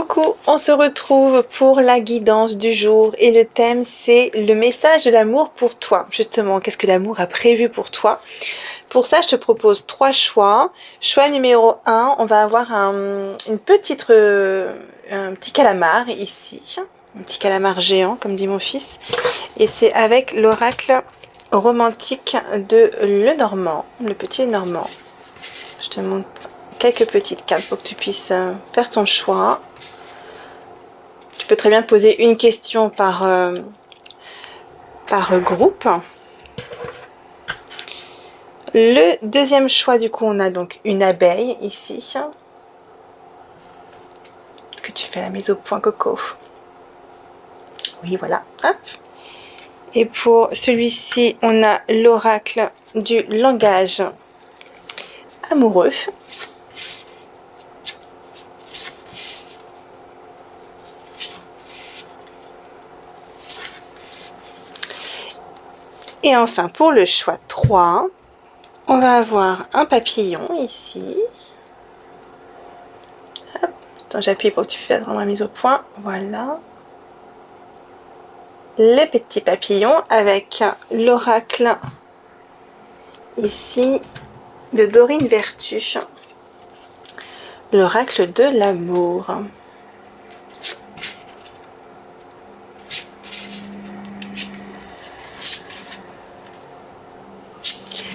Coucou, on se retrouve pour la guidance du jour et le thème c'est le message de l'amour pour toi. Justement, qu'est-ce que l'amour a prévu pour toi? Pour ça, je te propose 3 choix. Choix numéro 1, on va avoir un petit calamar ici, un petit calamar géant comme dit mon fils. Et c'est avec l'oracle romantique de Lenormand, le petit Lenormand. Je te montre quelques petites cartes pour que tu puisses faire ton choix. Tu peux très bien poser une question par groupe. Le deuxième choix, du coup, on a donc une abeille ici. Est-ce que tu fais la mise au point, Coco? Oui, voilà. Hop. Et pour celui-ci, on a l'oracle du langage amoureux. Et enfin, pour le choix 3, on va avoir un papillon ici. Hop. Attends, j'appuie pour que tu fasses vraiment la mise au point. Voilà. Les petits papillons avec l'oracle ici de Dorine Vertu, l'oracle de l'amour.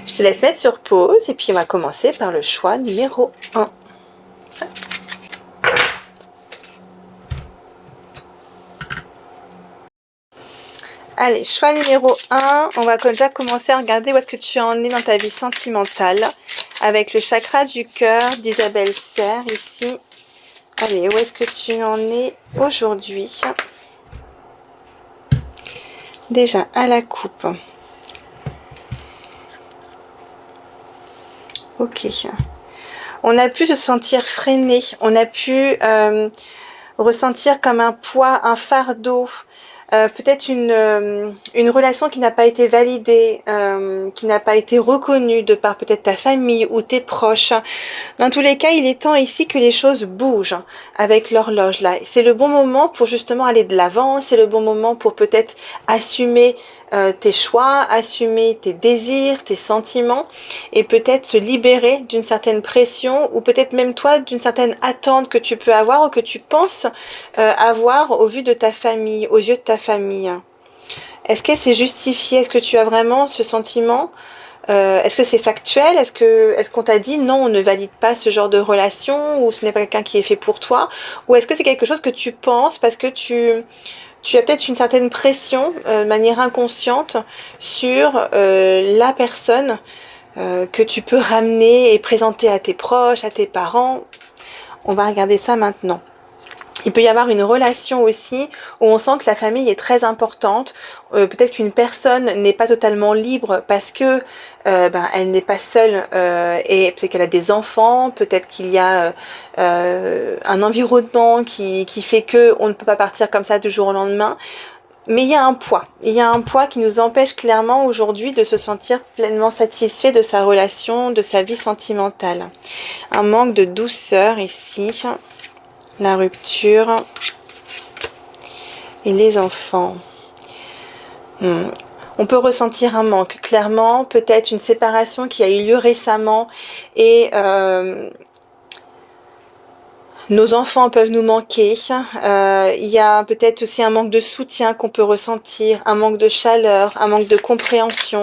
Je te laisse mettre sur pause et puis on va commencer par le choix numéro 1. Allez, choix numéro 1, on va déjà commencer à regarder où est-ce que tu en es dans ta vie sentimentale avec le chakra du cœur d'Isabelle Serre ici. Allez, où est-ce que tu en es aujourd'hui? Déjà à la coupe. Ok. On a pu se sentir freiné, on a pu ressentir comme un poids, un fardeau, peut-être une relation qui n'a pas été validée, qui n'a pas été reconnue de par peut-être ta famille ou tes proches. Dans tous les cas, il est temps ici que les choses bougent avec l'horloge là. C'est le bon moment pour justement aller de l'avant, c'est le bon moment pour peut-être assumer tes choix, assumer tes désirs, tes sentiments et peut-être se libérer d'une certaine pression ou peut-être même toi d'une certaine attente que tu peux avoir ou que tu penses avoir au vu de ta famille, aux yeux de ta famille. Est-ce que c'est justifié? Est-ce que tu as vraiment ce sentiment? Est-ce que c'est factuel? Est-ce qu'on t'a dit non, on ne valide pas ce genre de relation ou ce n'est pas quelqu'un qui est fait pour toi? Ou est-ce que c'est quelque chose que tu penses parce que tu as peut-être une certaine pression de manière inconsciente sur la personne que tu peux ramener et présenter à tes proches, à tes parents? On va regarder ça maintenant. Il peut y avoir une relation aussi où on sent que la famille est très importante. Peut-être qu'une personne n'est pas totalement libre parce que elle n'est pas seule et peut-être qu'elle a des enfants. Peut-être qu'il y a un environnement qui fait que on ne peut pas partir comme ça du jour au lendemain. Mais il y a un poids. Il y a un poids qui nous empêche clairement aujourd'hui de se sentir pleinement satisfait de sa relation, de sa vie sentimentale. Un manque de douceur ici. La rupture et les enfants. On peut ressentir un manque, clairement, peut-être une séparation qui a eu lieu récemment et nos enfants peuvent nous manquer. Il y a peut-être aussi un manque de soutien qu'on peut ressentir, un manque de chaleur, un manque de compréhension.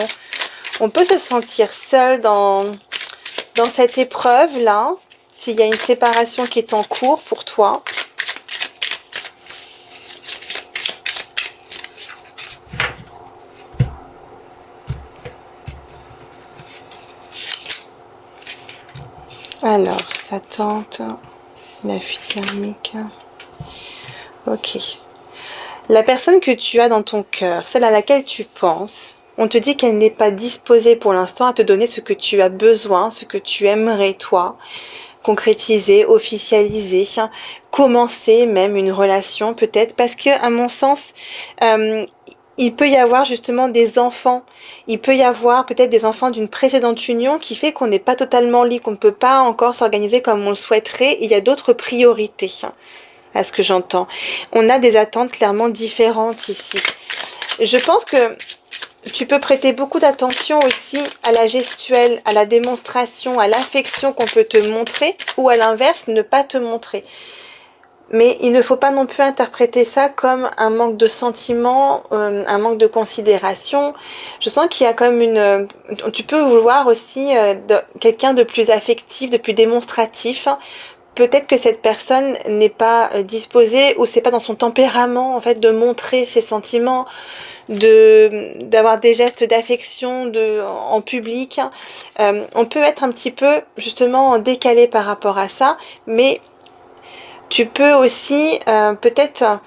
On peut se sentir seul dans cette épreuve-là. S'il y a une séparation qui est en cours pour toi. Alors, ta tante, la fuite thermique. Ok. La personne que tu as dans ton cœur, celle à laquelle tu penses, on te dit qu'elle n'est pas disposée pour l'instant à te donner ce que tu as besoin, ce que tu aimerais toi. Concrétiser, officialiser, commencer même une relation peut-être, parce que à mon sens, il peut y avoir justement des enfants, il peut y avoir peut-être des enfants d'une précédente union qui fait qu'on n'est pas totalement libre, qu'on ne peut pas encore s'organiser comme on le souhaiterait, il y a d'autres priorités. à ce que j'entends. On a des attentes clairement différentes ici. Je pense que tu peux prêter beaucoup d'attention aussi à la gestuelle, à la démonstration, à l'affection qu'on peut te montrer, ou à l'inverse, ne pas te montrer. Mais il ne faut pas non plus interpréter ça comme un manque de sentiment, un manque de considération. Je sens qu'il y a comme une... tu peux vouloir aussi quelqu'un de plus affectif, de plus démonstratif. Peut-être que cette personne n'est pas disposée ou c'est pas dans son tempérament en fait de montrer ses sentiments, d'avoir des gestes d'affection en public. On peut être un petit peu justement décalé par rapport à ça, mais tu peux aussi peut-être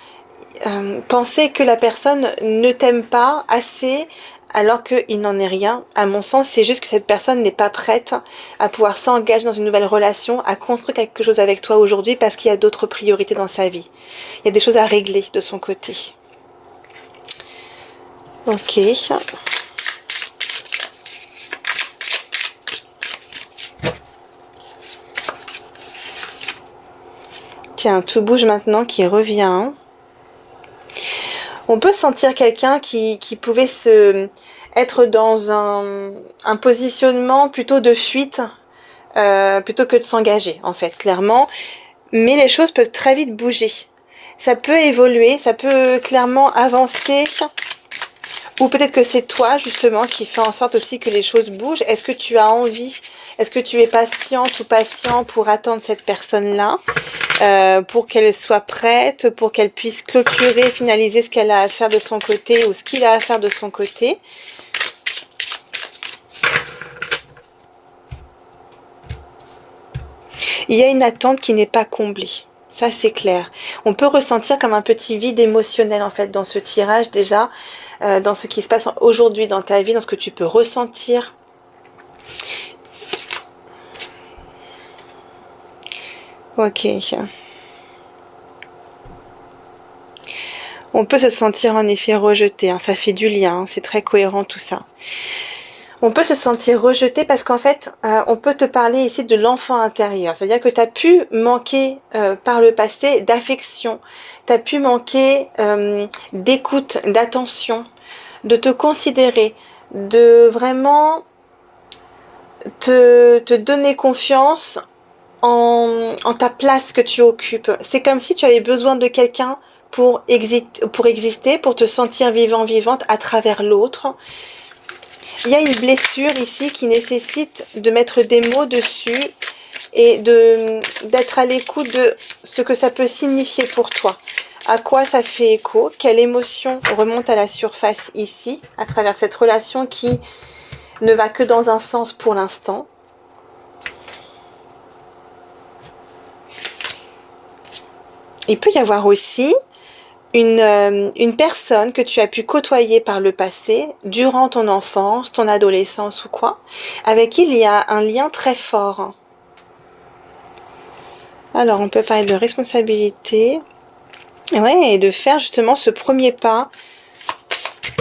penser que la personne ne t'aime pas assez alors qu'il n'en est rien. À mon sens, c'est juste que cette personne n'est pas prête à pouvoir s'engager dans une nouvelle relation, à construire quelque chose avec toi aujourd'hui parce qu'il y a d'autres priorités dans sa vie. Il y a des choses à régler de son côté. Ok. Tiens, tout bouge maintenant qui revient. On peut sentir quelqu'un qui pouvait être dans un positionnement plutôt de fuite, plutôt que de s'engager, en fait, clairement. Mais les choses peuvent très vite bouger. Ça peut évoluer, ça peut clairement avancer. Ou peut-être que c'est toi, justement, qui fait en sorte aussi que les choses bougent. Est-ce que tu as envie? Est-ce que tu es patiente ou patient pour attendre cette personne-là? Pour qu'elle soit prête, pour qu'elle puisse clôturer, finaliser ce qu'elle a à faire de son côté ou ce qu'il a à faire de son côté. Il y a une attente qui n'est pas comblée. Ça, c'est clair. On peut ressentir comme un petit vide émotionnel, en fait, dans ce tirage, déjà, dans ce qui se passe aujourd'hui dans ta vie, dans ce que tu peux ressentir. Ok. On peut se sentir en effet rejeté, hein, ça fait du lien, hein, c'est très cohérent tout ça. On peut se sentir rejeté parce qu'en fait, on peut te parler ici de l'enfant intérieur. C'est-à-dire que tu as pu manquer par le passé d'affection, tu as pu manquer d'écoute, d'attention, de te considérer, de vraiment te donner confiance en ta place que tu occupes. C'est comme si tu avais besoin de quelqu'un pour exister, pour te sentir vivant, vivante à travers l'autre. Il y a une blessure ici qui nécessite de mettre des mots dessus et d'être à l'écoute de ce que ça peut signifier pour toi. À quoi ça fait écho? Quelle émotion remonte à la surface ici, à travers cette relation qui ne va que dans un sens pour l'instant? Il peut y avoir aussi une personne que tu as pu côtoyer par le passé, durant ton enfance, ton adolescence ou quoi, avec qui il y a un lien très fort. Alors, on peut parler de responsabilité. Ouais, et de faire justement ce premier pas,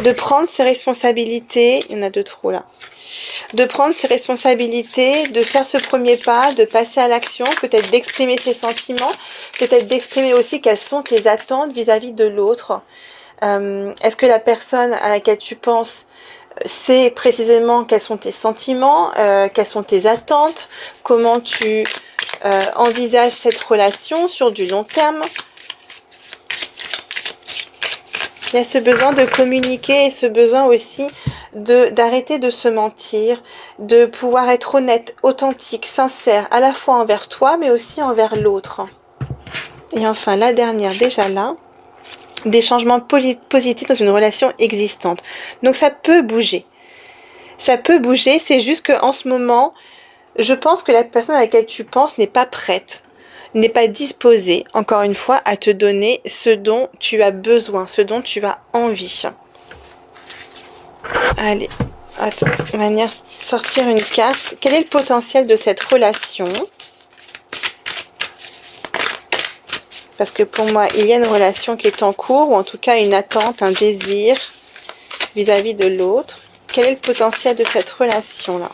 de prendre ses responsabilités. Il y en a deux trop là. De prendre ses responsabilités, de faire ce premier pas, de passer à l'action, peut-être d'exprimer ses sentiments, peut-être d'exprimer aussi quelles sont tes attentes vis-à-vis de l'autre. Est-ce que la personne à laquelle tu penses sait précisément quels sont tes sentiments, quelles sont tes attentes, comment tu envisages cette relation sur du long terme? Il y a ce besoin de communiquer et ce besoin aussi d'arrêter de se mentir, de pouvoir être honnête, authentique, sincère, à la fois envers toi, mais aussi envers l'autre. Et enfin, la dernière, déjà là, des changements positifs dans une relation existante. Donc ça peut bouger. Ça peut bouger, c'est juste qu'en ce moment, je pense que la personne à laquelle tu penses n'est pas prête, n'est pas disposée, encore une fois, à te donner ce dont tu as besoin, ce dont tu as envie. Allez, attends, on va venir sortir une carte. Quel est le potentiel de cette relation? Parce que pour moi, il y a une relation qui est en cours, ou en tout cas une attente, un désir vis-à-vis de l'autre. Quel est le potentiel de cette relation-là?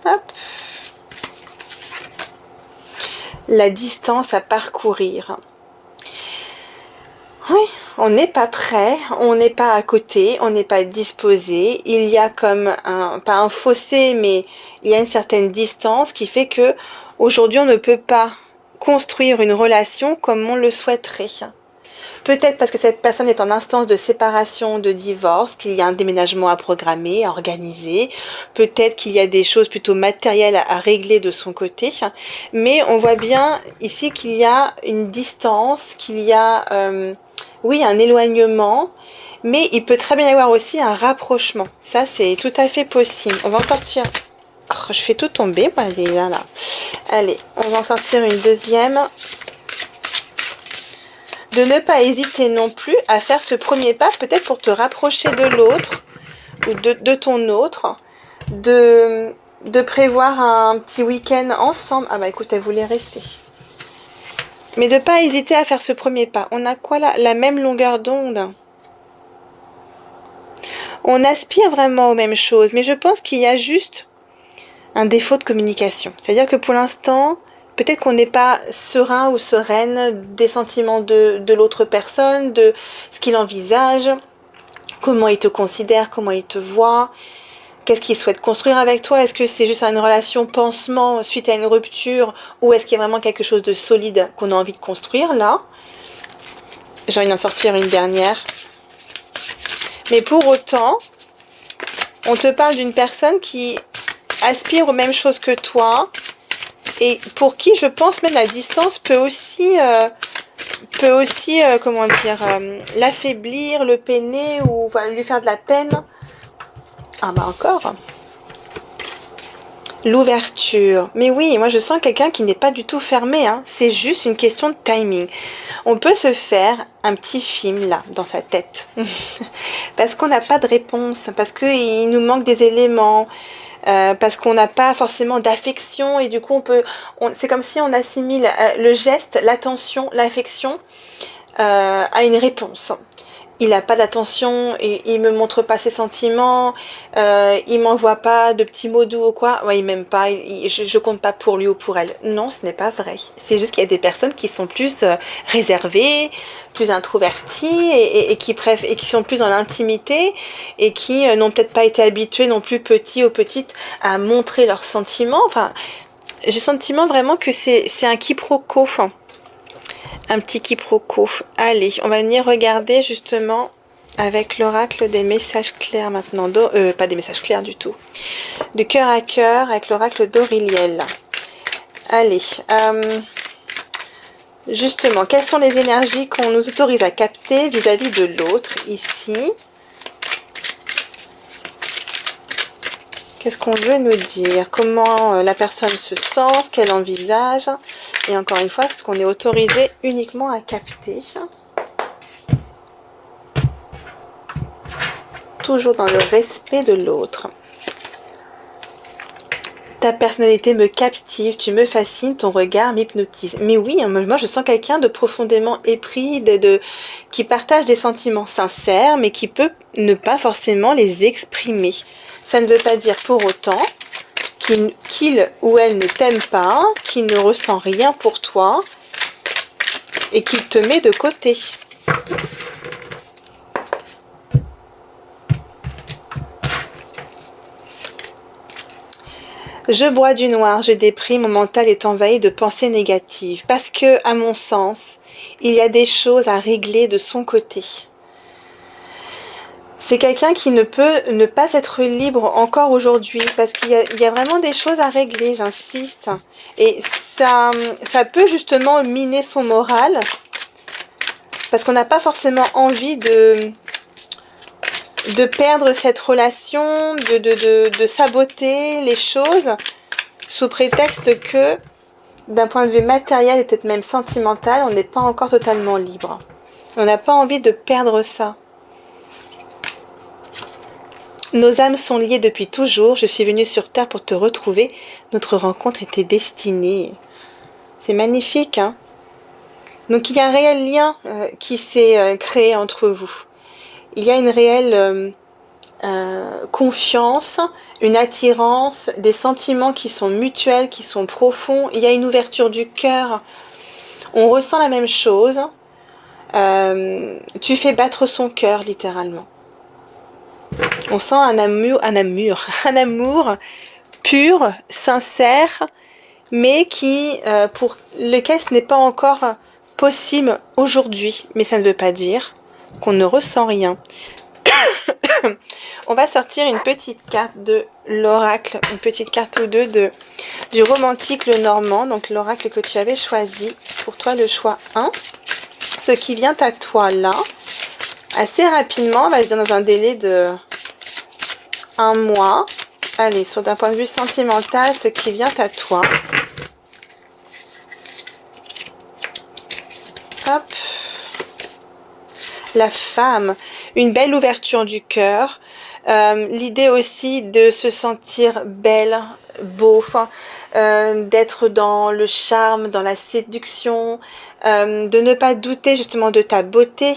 Hop. la distance à parcourir. Oui, on n'est pas prêt, on n'est pas à côté, on n'est pas disposé. Il y a comme pas un fossé, mais il y a une certaine distance qui fait que aujourd'hui on ne peut pas construire une relation comme on le souhaiterait. Peut-être parce que cette personne est en instance de séparation, de divorce, qu'il y a un déménagement à programmer, à organiser. Peut-être qu'il y a des choses plutôt matérielles à régler de son côté. Mais on voit bien ici qu'il y a une distance, qu'il y a, oui, un éloignement. Mais il peut très bien y avoir aussi un rapprochement. Ça, c'est tout à fait possible. On va en sortir. Oh, je fais tout tomber, moi, là. Allez, on va en sortir une deuxième. De ne pas hésiter non plus à faire ce premier pas, peut-être pour te rapprocher de l'autre, ou de ton autre, de prévoir un petit week-end ensemble. Ah bah écoute, elle voulait rester. Mais de ne pas hésiter à faire ce premier pas. On a quoi là? La même longueur d'onde. On aspire vraiment aux mêmes choses, mais je pense qu'il y a juste un défaut de communication. C'est-à-dire que pour l'instant, peut-être qu'on n'est pas serein ou sereine des sentiments de l'autre personne, de ce qu'il envisage, comment il te considère, comment il te voit, qu'est-ce qu'il souhaite construire avec toi. Est-ce que c'est juste une relation pansement suite à une rupture, ou est-ce qu'il y a vraiment quelque chose de solide qu'on a envie de construire là? J'ai envie d'en sortir une dernière. Mais pour autant, on te parle d'une personne qui aspire aux mêmes choses que toi, et pour qui je pense même la distance peut aussi comment dire, l'affaiblir, le peiner, ou lui faire de la peine. Ah bah encore l'ouverture. Mais oui, moi je sens quelqu'un qui n'est pas du tout fermé, hein. C'est juste une question de timing. On peut se faire un petit film là, dans sa tête. Parce qu'on n'a pas de réponse, parce qu'il nous manque des éléments, parce qu'on n'a pas forcément d'affection, et du coup c'est comme si on assimile le geste, l'attention, l'affection à une réponse. Il n'a pas d'attention, il me montre pas ses sentiments, il m'envoie pas de petits mots doux ou quoi, ouais, il m'aime pas, je compte pas pour lui ou pour elle. Non, ce n'est pas vrai. C'est juste qu'il y a des personnes qui sont plus réservées, plus introverties, et qui sont plus dans l'intimité, et qui n'ont peut-être pas été habituées non plus, petits ou petites, à montrer leurs sentiments. Enfin, j'ai le sentiment vraiment que c'est un quiproquo. Un petit quiproquo. Allez, on va venir regarder justement avec l'oracle des messages clairs maintenant. Pas des messages clairs du tout. De cœur à cœur avec l'oracle d'Auriliel. Allez. Justement, quelles sont les énergies qu'on nous autorise à capter vis-à-vis de l'autre ici? Qu'est-ce qu'on veut nous dire? Comment la personne se sent, ce qu'elle envisage? Et encore une fois, parce qu'on est autorisé uniquement à capter. Toujours dans le respect de l'autre. Ta personnalité me captive, tu me fascines, ton regard m'hypnotise. Mais oui, moi je sens quelqu'un de profondément épris, qui partage des sentiments sincères, mais qui peut ne pas forcément les exprimer. Ça ne veut pas dire pour autant qu'il ou elle ne t'aime pas, qu'il ne ressent rien pour toi et qu'il te met de côté. Je bois du noir, je déprime, mon mental est envahi de pensées négatives. Parce que, à mon sens, il y a des choses à régler de son côté. C'est quelqu'un qui ne peut ne pas être libre encore aujourd'hui, parce qu'il y a vraiment des choses à régler, j'insiste. Et ça peut justement miner son moral, parce qu'on n'a pas forcément envie de perdre cette relation, de saboter les choses, sous prétexte que, d'un point de vue matériel et peut-être même sentimental, on n'est pas encore totalement libre. On n'a pas envie de perdre ça. Nos âmes sont liées depuis toujours. Je suis venue sur Terre pour te retrouver. Notre rencontre était destinée. C'est magnifique, hein? Donc il y a un réel lien qui s'est créé entre vous. Il y a une réelle confiance, une attirance, des sentiments qui sont mutuels, qui sont profonds. Il y a une ouverture du cœur. On ressent la même chose. Tu fais battre son cœur littéralement. On sent un amour pur, sincère, mais pour lequel ce n'est pas encore possible aujourd'hui. Mais ça ne veut pas dire qu'on ne ressent rien. On va sortir une petite carte de l'oracle, une petite carte ou deux du romantique le normand, donc l'oracle que tu avais choisi. Pour toi, le choix 1. Ce qui vient à toi là, assez rapidement, on va dire dans un délai de 1 mois. Allez, d'un point de vue sentimental, ce qui vient à toi. Hop. La femme, une belle ouverture du cœur. L'idée aussi de se sentir belle, beau, d'être dans le charme, dans la séduction, de ne pas douter justement de ta beauté,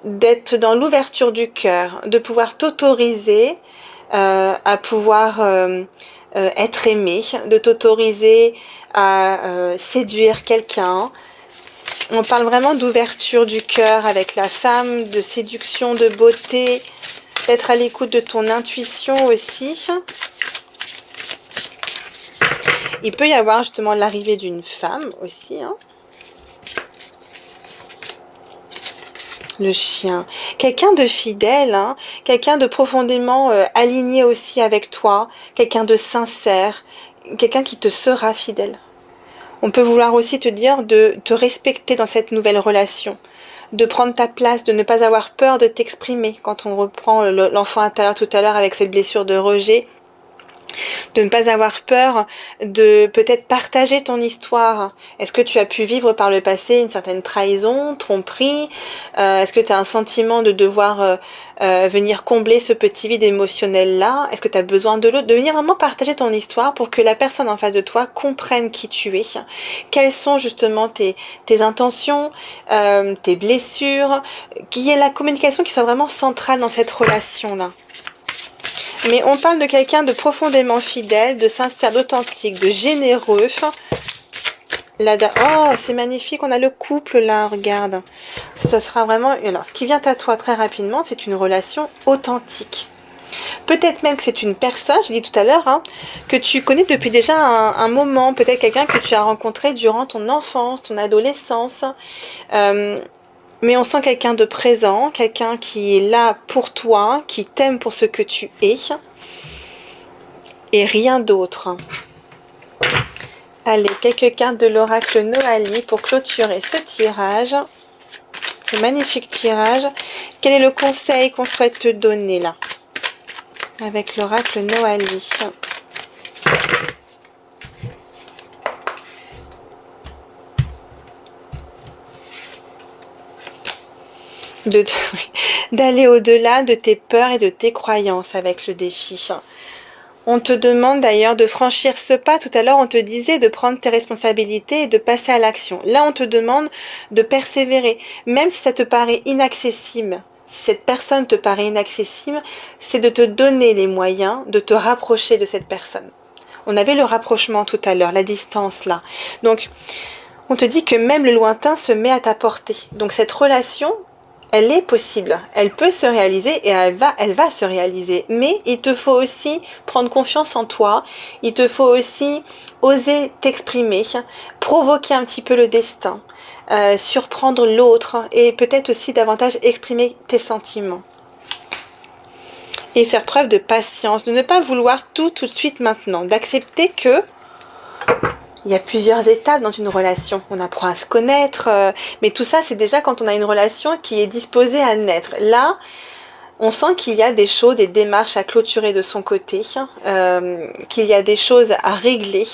d'être dans l'ouverture du cœur, de pouvoir t'autoriser à pouvoir être aimé, de t'autoriser à séduire quelqu'un. On parle vraiment d'ouverture du cœur avec la femme, de séduction, de beauté, d'être à l'écoute de ton intuition aussi. Il peut y avoir justement l'arrivée d'une femme aussi. Le chien. Quelqu'un de fidèle, quelqu'un de profondément aligné aussi avec toi, quelqu'un de sincère, quelqu'un qui te sera fidèle. On peut vouloir aussi te dire de te respecter dans cette nouvelle relation, de prendre ta place, de ne pas avoir peur de t'exprimer quand on reprend l'enfant intérieur tout à l'heure avec cette blessure de rejet, de ne pas avoir peur de peut-être partager ton histoire. Est-ce que tu as pu vivre par le passé une certaine trahison, tromperie? Est-ce que tu as un sentiment de devoir venir combler ce petit vide émotionnel-là? Est-ce que tu as besoin de l'autre? De venir vraiment partager ton histoire pour que la personne en face de toi comprenne qui tu es. Quelles sont justement tes intentions, tes blessures, qu'il y ait la communication qui soit vraiment centrale dans cette relation-là. Mais on parle de quelqu'un de profondément fidèle, de sincère, d'authentique, de généreux. Oh, c'est magnifique, on a le couple là, regarde. Ça sera vraiment... Alors, ce qui vient à toi très rapidement, c'est une relation authentique. Peut-être même que c'est une personne, je dis tout à l'heure, que tu connais depuis déjà un moment. Peut-être quelqu'un que tu as rencontré durant ton enfance, ton adolescence. Mais on sent quelqu'un de présent, quelqu'un qui est là pour toi, qui t'aime pour ce que tu es, et rien d'autre. Allez, quelques cartes de l'oracle Noali pour clôturer ce tirage. Ce magnifique tirage. Quel est le conseil qu'on souhaite te donner là, avec l'oracle Noali? D'aller au-delà de tes peurs et de tes croyances avec le défi. On te demande d'ailleurs de franchir ce pas. Tout à l'heure, on te disait de prendre tes responsabilités et de passer à l'action. Là, on te demande de persévérer. Même si ça te paraît inaccessible, si cette personne te paraît inaccessible, c'est de te donner les moyens de te rapprocher de cette personne. On avait le rapprochement tout à l'heure, la distance là. Donc, on te dit que même le lointain se met à ta portée. Donc, cette relation, elle est possible, elle peut se réaliser et elle va se réaliser. Mais il te faut aussi prendre confiance en toi, il te faut aussi oser t'exprimer, provoquer un petit peu le destin, surprendre l'autre et peut-être aussi davantage exprimer tes sentiments. Et faire preuve de patience, de ne pas vouloir tout de suite maintenant, d'accepter que il y a plusieurs étapes dans une relation. On apprend à se connaître, mais tout ça, c'est déjà quand on a une relation qui est disposée à naître. Là, on sent qu'il y a des choses, des démarches à clôturer de son côté, qu'il y a des choses à régler,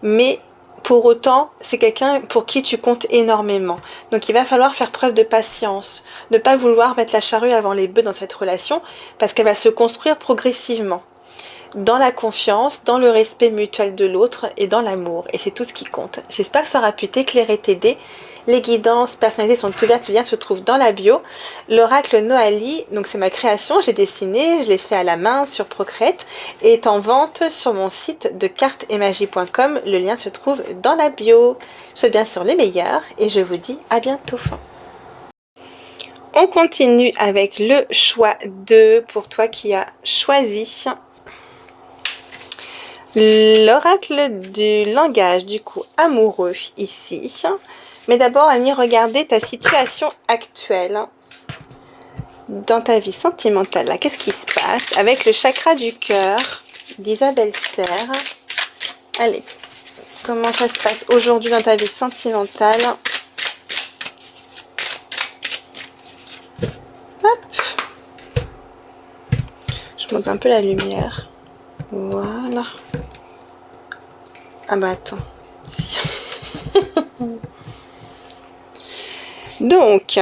mais pour autant, c'est quelqu'un pour qui tu comptes énormément. Donc, il va falloir faire preuve de patience, ne pas vouloir mettre la charrue avant les bœufs dans cette relation, parce qu'elle va se construire progressivement. Dans la confiance, dans le respect mutuel de l'autre et dans l'amour. Et c'est tout ce qui compte. J'espère que ça aura pu t'éclairer, t'aider. Les guidances personnalisées sont ouvertes, le lien se trouve dans la bio. L'oracle Noali, donc c'est ma création, j'ai dessiné, je l'ai fait à la main sur Procreate et est en vente sur mon site de cartesetmagie.com. Le lien se trouve dans la bio. Je souhaite bien sûr les meilleurs et je vous dis à bientôt. On continue avec le choix 2 pour toi qui as choisi l'oracle du langage, du coup amoureux ici. Mais d'abord, Annie, regardez ta situation actuelle dans ta vie sentimentale. Là, qu'est-ce qui se passe avec le chakra du cœur d'Isabelle Serre? Allez, comment ça se passe aujourd'hui dans ta vie sentimentale? Hop. Je monte un peu la lumière. Voilà. Ah bah attends. Si. Donc,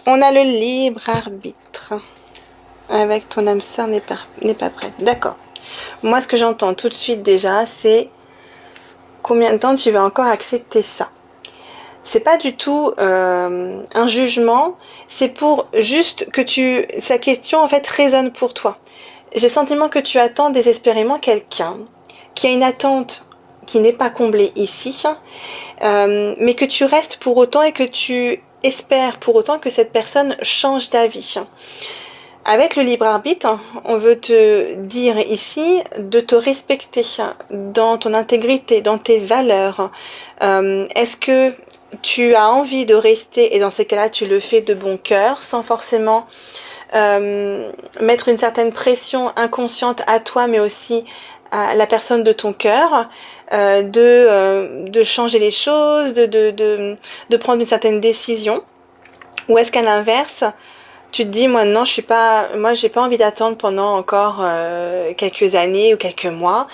on a le libre arbitre. Avec ton âme sœur n'est pas prête. D'accord. Moi, ce que j'entends tout de suite déjà, c'est combien de temps tu vas encore accepter ça. C'est pas du tout un jugement, c'est pour juste que sa question en fait résonne pour toi. J'ai le sentiment que tu attends désespérément quelqu'un qui a une attente qui n'est pas comblée ici, mais que tu restes pour autant et que tu espères pour autant que cette personne change d'avis. Avec le libre arbitre, on veut te dire ici de te respecter dans ton intégrité, dans tes valeurs. Est-ce que tu as envie de rester, et dans ces cas-là, tu le fais de bon cœur, sans forcément mettre une certaine pression inconsciente à toi, mais aussi à la personne de ton cœur, de changer les choses, de prendre une certaine décision? Ou est-ce qu'à l'inverse, tu te dis, moi non, j'ai pas envie d'attendre pendant encore quelques années ou quelques mois,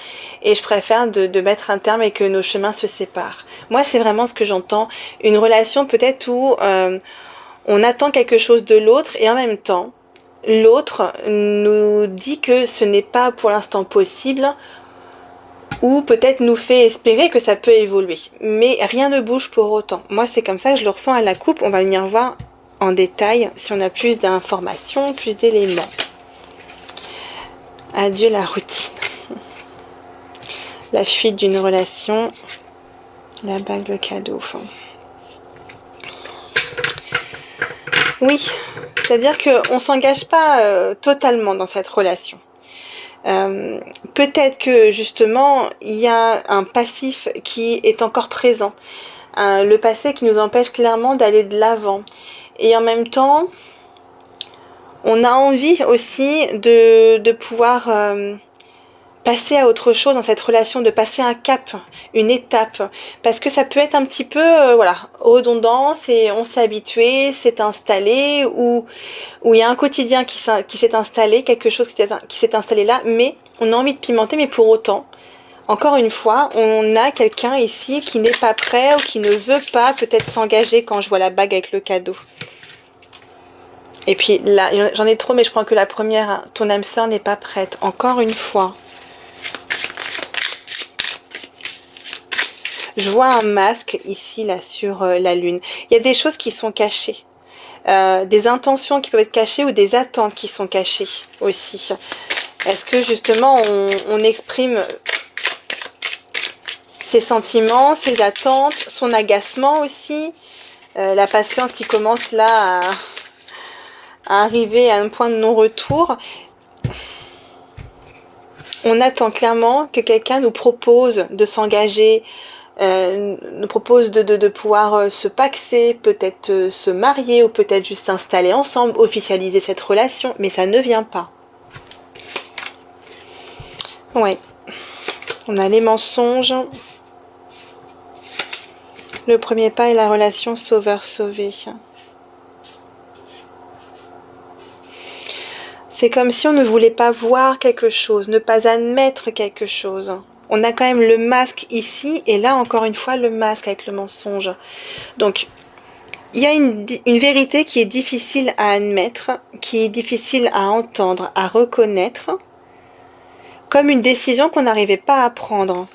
et je préfère de mettre un terme et que nos chemins se séparent. Moi, c'est vraiment ce que j'entends, une relation peut-être où on attend quelque chose de l'autre et en même temps, l'autre nous dit que ce n'est pas pour l'instant possible, ou peut-être nous fait espérer que ça peut évoluer. Mais rien ne bouge pour autant. Moi, c'est comme ça que je le ressens à la coupe. On va venir voir en détail si on a plus d'informations, plus d'éléments. Adieu la routine. La fuite d'une relation. La bague, le cadeau. Oui, c'est-à-dire qu'on ne s'engage pas totalement dans cette relation. Peut-être que justement, il y a un passif qui est encore présent. Le passé qui nous empêche clairement d'aller de l'avant. Et en même temps, on a envie aussi de pouvoir passer à autre chose dans cette relation, de passer un cap, une étape, parce que ça peut être un petit peu voilà, redondant, on s'est habitué, c'est installé, ou il y a un quotidien qui s'est installé, quelque chose qui s'est installé là, mais on a envie de pimenter, mais pour autant, encore une fois, on a quelqu'un ici qui n'est pas prêt ou qui ne veut pas peut-être s'engager quand je vois la bague avec le cadeau. Et puis là, j'en ai trop, mais je prends que la première, hein. Ton âme sœur n'est pas prête, encore une fois. Je vois un masque ici, là, sur la lune. Il y a des choses qui sont cachées. Des intentions qui peuvent être cachées ou des attentes qui sont cachées aussi. Est-ce que justement on exprime ses sentiments, ses attentes, son agacement aussi, la patience qui commence là à arriver à un point de non-retour. On attend clairement que quelqu'un nous propose de s'engager, nous propose de pouvoir se paxer, peut-être se marier ou peut-être juste s'installer ensemble, officialiser cette relation, mais ça ne vient pas. Ouais. On a les mensonges. Le premier pas est la relation sauveur-sauvé. C'est comme si on ne voulait pas voir quelque chose, ne pas admettre quelque chose. On a quand même le masque ici, et là encore une fois le masque avec le mensonge. Donc, il y a une vérité qui est difficile à admettre, qui est difficile à entendre, à reconnaître, comme une décision qu'on n'arrivait pas à prendre.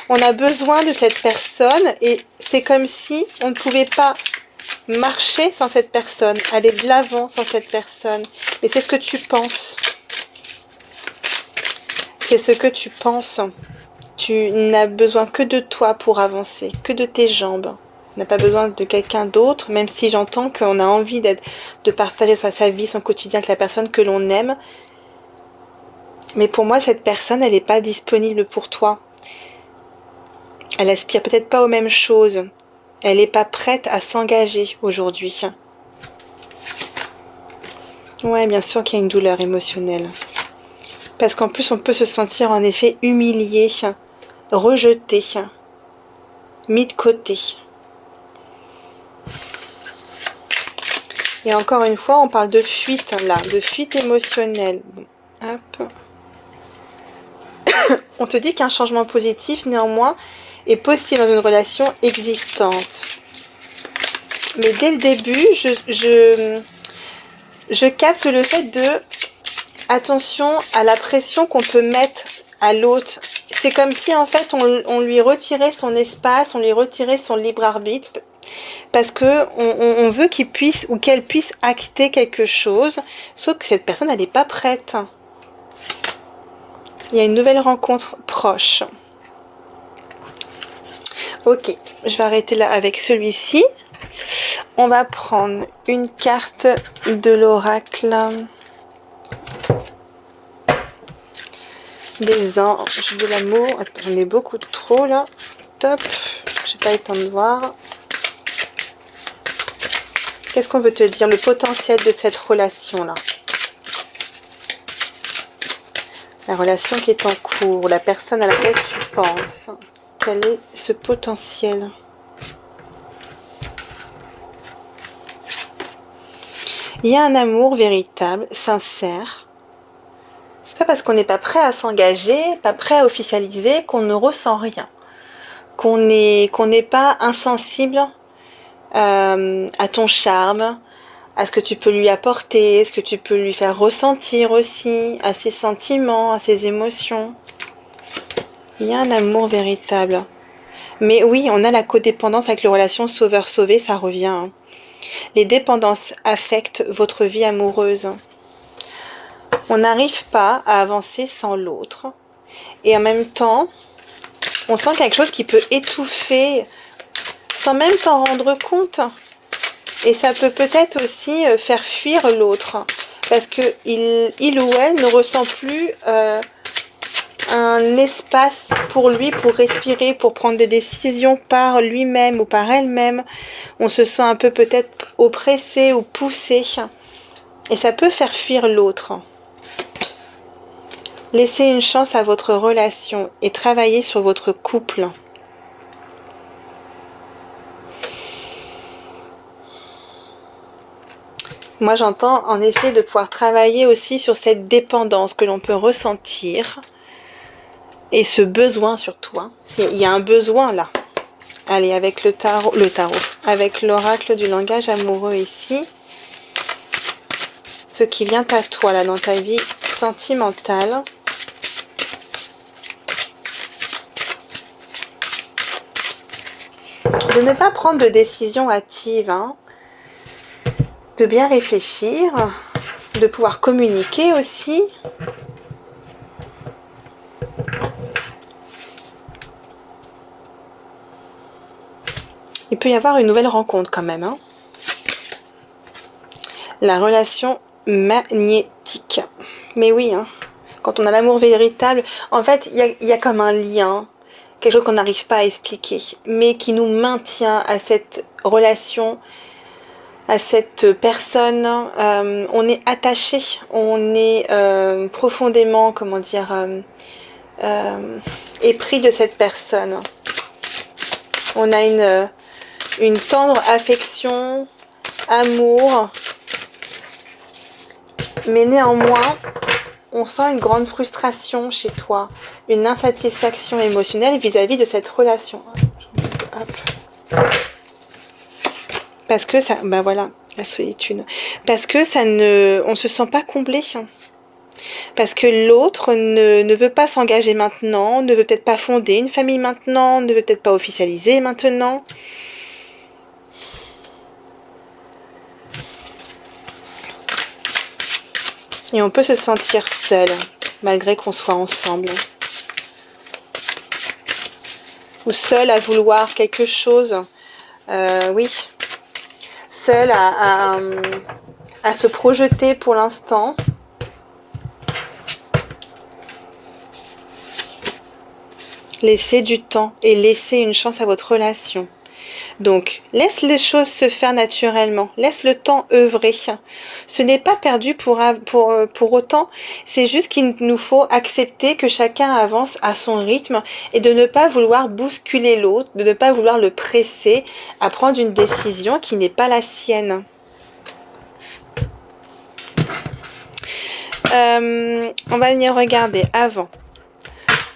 On a besoin de cette personne et c'est comme si on ne pouvait pas marcher sans cette personne, aller de l'avant sans cette personne. Mais c'est ce que tu penses. C'est ce que tu penses. Tu n'as besoin que de toi pour avancer, que de tes jambes. Tu n'as pas besoin de quelqu'un d'autre, même si j'entends qu'on a envie de partager sa vie, son quotidien avec la personne que l'on aime. Mais pour moi, cette personne, elle n'est pas disponible pour toi. Elle aspire peut-être pas aux mêmes choses. Elle n'est pas prête à s'engager aujourd'hui. Ouais, bien sûr qu'il y a une douleur émotionnelle. Parce qu'en plus, on peut se sentir en effet humilié, rejeté, mis de côté. Et encore une fois, on parle de fuite là, de fuite émotionnelle. Bon, hop. On te dit qu'un changement positif, néanmoins, est possible dans une relation existante. Mais dès le début, je capte le fait de attention à la pression qu'on peut mettre à l'autre. C'est comme si en fait on lui retirait son espace, on lui retirait son libre arbitre, parce que on veut qu'il puisse ou qu'elle puisse acter quelque chose, sauf que cette personne elle n'est pas prête. Il y a une nouvelle rencontre proche. Ok, je vais arrêter là avec celui-ci. On va prendre une carte de l'oracle des anges de l'amour. Attends, j'en ai beaucoup trop là. Top, j'ai pas eu le temps de voir. Qu'est-ce qu'on veut te dire? Le potentiel de cette relation là. La relation qui est en cours, la personne à laquelle tu penses. Quel est ce potentiel? Il y a un amour véritable, sincère. C'est pas parce qu'on n'est pas prêt à s'engager, pas prêt à officialiser, qu'on ne ressent rien. Qu'on n'est pas insensible à ton charme, à ce que tu peux lui apporter, ce que tu peux lui faire ressentir aussi, à ses sentiments, à ses émotions. Il y a un amour véritable. Mais oui, on a la codépendance avec les relations sauveur-sauvé, ça revient. Hein. Les dépendances affectent votre vie amoureuse. On n'arrive pas à avancer sans l'autre. Et en même temps, on sent quelque chose qui peut étouffer sans même t'en rendre compte. Et ça peut peut-être aussi faire fuir l'autre. Parce que il ou elle ne ressent plus un espace pour lui, pour respirer, pour prendre des décisions par lui-même ou par elle-même. On se sent un peu peut-être oppressé ou poussé. Et ça peut faire fuir l'autre. Laissez une chance à votre relation et travaillez sur votre couple. Moi, j'entends en effet de pouvoir travailler aussi sur cette dépendance que l'on peut ressentir et ce besoin surtout. Hein. Il y a un besoin là. Allez, avec le tarot, avec l'oracle du langage amoureux ici, ce qui vient à toi là dans ta vie sentimentale. De ne pas prendre de décision hâtive, hein. De bien réfléchir, de pouvoir communiquer aussi. Il peut y avoir une nouvelle rencontre quand même. Hein. La relation magnétique. Mais oui, hein, quand on a l'amour véritable, en fait, il y a comme un lien, quelque chose qu'on n'arrive pas à expliquer, mais qui nous maintient à cette relation, à cette personne. On est attaché, on est profondément, comment dire, épris de cette personne. On a une tendre affection, amour, mais néanmoins, on sent une grande frustration chez toi, une insatisfaction émotionnelle vis-à-vis de cette relation. Hop. Parce que ça, ben voilà, la solitude. Parce que on se sent pas comblé. Parce que l'autre ne veut pas s'engager maintenant, ne veut peut-être pas fonder une famille maintenant, ne veut peut-être pas officialiser maintenant. Et on peut se sentir seul, malgré qu'on soit ensemble. Ou seul à vouloir quelque chose. Oui. Seul à se projeter pour l'instant. Laissez du temps et laissez une chance à votre relation. Donc, laisse les choses se faire naturellement. Laisse le temps œuvrer. Ce n'est pas perdu pour autant. C'est juste qu'il nous faut accepter que chacun avance à son rythme et de ne pas vouloir bousculer l'autre, de ne pas vouloir le presser à prendre une décision qui n'est pas la sienne. On va venir regarder avant.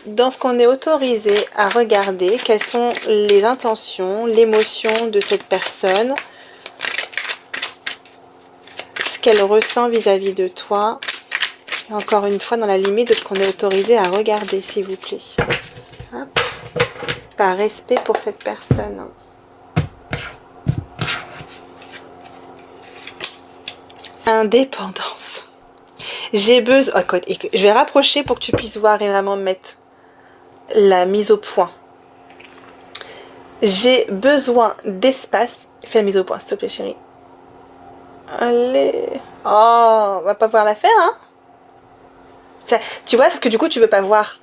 Dans ce qu'on est autorisé à regarder, quelles sont les intentions, l'émotion de cette personne, ce qu'elle ressent vis-à-vis de toi. Et encore une fois, dans la limite de ce qu'on est autorisé à regarder, s'il vous plaît. Hop. Par respect pour cette personne. Indépendance. J'ai besoin... Oh, je vais rapprocher pour que tu puisses voir et vraiment mettre la mise au point. J'ai besoin d'espace. Fais la mise au point, s'il te plaît, chérie. Allez. Oh, on va pas pouvoir la faire, hein. Ça, tu vois, parce que du coup, tu veux pas voir.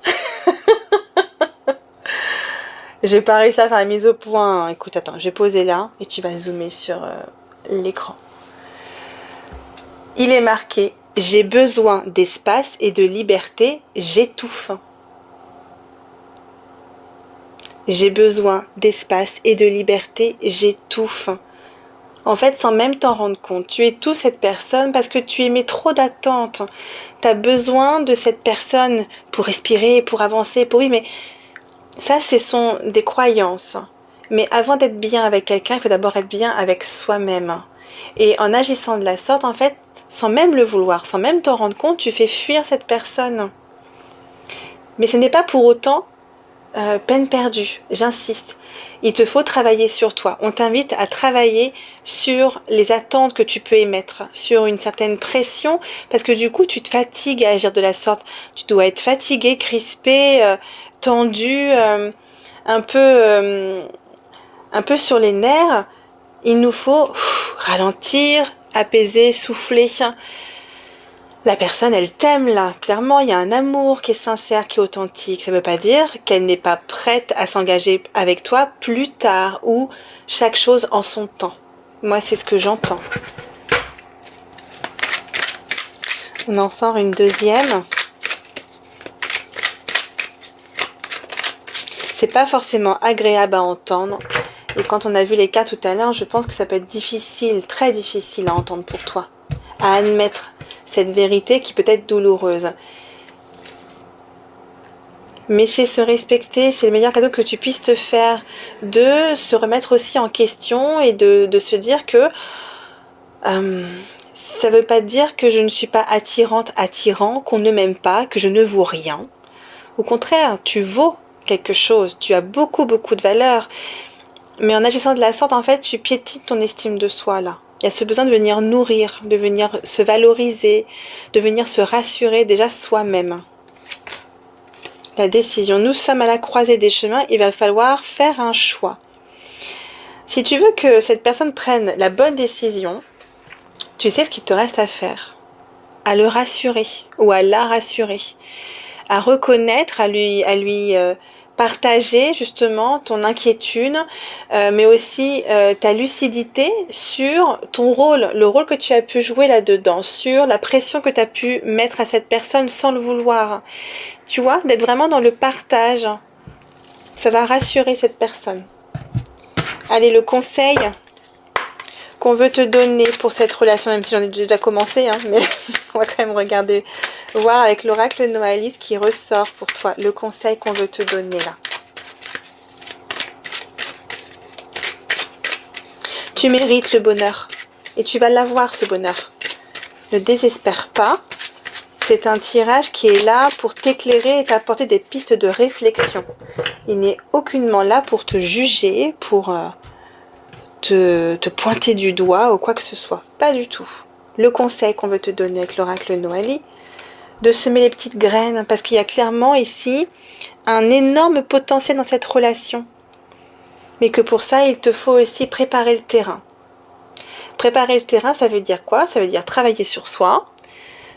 J'ai pas réussi à faire la mise au point. Écoute, attends, je vais poser là et tu vas zoomer sur l'écran. Il est marqué « J'ai besoin d'espace et de liberté, j'étouffe ». J'ai besoin d'espace et de liberté, j'étouffe. En fait, sans même t'en rendre compte, tu étouffes cette personne parce que tu émets trop d'attentes. Tu as besoin de cette personne pour respirer, pour avancer, pour... Oui, mais ça, ce sont des croyances. Mais avant d'être bien avec quelqu'un, il faut d'abord être bien avec soi-même. Et en agissant de la sorte, en fait, sans même le vouloir, sans même t'en rendre compte, tu fais fuir cette personne. Mais ce n'est pas pour autant peine perdue, j'insiste. Il te faut travailler sur toi. On t'invite à travailler sur les attentes que tu peux émettre, sur une certaine pression, parce que du coup, tu te fatigues à agir de la sorte. Tu dois être fatigué, crispé, tendu, un peu sur les nerfs. Il nous faut ralentir, apaiser, souffler. La personne, elle t'aime là. Clairement, il y a un amour qui est sincère, qui est authentique. Ça ne veut pas dire qu'elle n'est pas prête à s'engager avec toi plus tard ou chaque chose en son temps. Moi, c'est ce que j'entends. On en sort une deuxième. C'est pas forcément agréable à entendre. Et quand on a vu les cas tout à l'heure, je pense que ça peut être difficile, très difficile à entendre pour toi, à admettre cette vérité qui peut être douloureuse. Mais c'est se respecter, c'est le meilleur cadeau que tu puisses te faire, de se remettre aussi en question et de se dire que ça veut pas dire que je ne suis pas attirante, attirant, qu'on ne m'aime pas, que je ne vaux rien. Au contraire, tu vaux quelque chose, tu as beaucoup de valeur. Mais en agissant de la sorte, en fait, tu piétines ton estime de soi là. Il y a ce besoin de venir nourrir, de venir se valoriser, de venir se rassurer déjà soi-même. La décision. Nous sommes à la croisée des chemins, il va falloir faire un choix. Si tu veux que cette personne prenne la bonne décision, tu sais ce qu'il te reste à faire. À le rassurer ou à la rassurer. À reconnaître, à lui partager justement ton inquiétude, mais aussi ta lucidité sur ton rôle, le rôle que tu as pu jouer là-dedans, sur la pression que tu as pu mettre à cette personne sans le vouloir. Tu vois, d'être vraiment dans le partage, ça va rassurer cette personne. Allez, le conseil qu'on veut te donner pour cette relation, même si j'en ai déjà commencé, hein, mais on va quand même regarder, voir avec l'oracle Noalis qui ressort pour toi, le conseil qu'on veut te donner là. Tu mérites le bonheur et tu vas l'avoir ce bonheur. Ne désespère pas, C'est un tirage qui est là pour t'éclairer et t'apporter des pistes de réflexion. Il n'est aucunement là pour te juger, pour te pointer du doigt ou quoi que ce soit. Pas du tout. Le conseil qu'on veut te donner avec l'oracle Noailly, de semer les petites graines, parce qu'il y a clairement ici un énorme potentiel dans cette relation. Mais que pour ça, il te faut aussi préparer le terrain. Préparer le terrain, ça veut dire quoi? Ça veut dire travailler sur soi.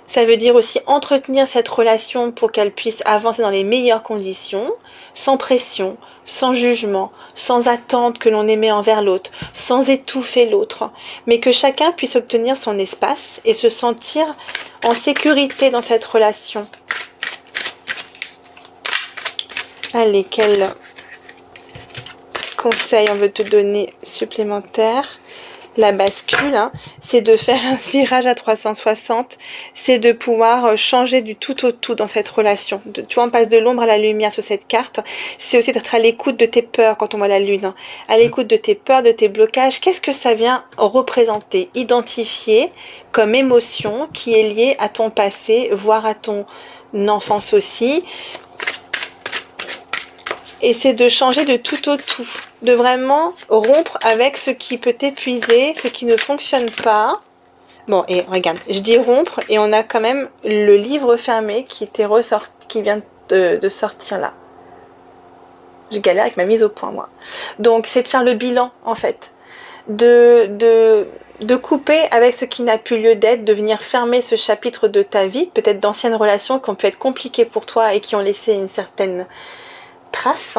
Ça veut dire aussi entretenir cette relation pour qu'elle puisse avancer dans les meilleures conditions, sans pression, sans jugement, sans attente que l'on émet envers l'autre, sans étouffer l'autre, mais que chacun puisse obtenir son espace et se sentir en sécurité dans cette relation. Allez, quel conseil on veut te donner supplémentaire? La bascule, hein, c'est de faire un virage à 360, c'est de pouvoir changer du tout au tout dans cette relation. Tu vois, on passe de l'ombre à la lumière sur cette carte. C'est aussi d'être à l'écoute de tes peurs quand on voit la lune, hein. À l'écoute de tes peurs, de tes blocages. Qu'est-ce que ça vient représenter? Identifier comme émotion qui est liée à ton passé, voire à ton enfance aussi. Et c'est de changer de tout au tout, de vraiment rompre avec ce qui peut t'épuiser, ce qui ne fonctionne pas. Bon, et regarde, je dis rompre, et on a quand même le livre fermé qui était ressorti, qui vient de sortir là. Je galère avec ma mise au point, moi. Donc, c'est de faire le bilan, en fait. De couper avec ce qui n'a plus lieu d'être, de venir fermer ce chapitre de ta vie, peut-être d'anciennes relations qui ont pu être compliquées pour toi et qui ont laissé une certaine trace,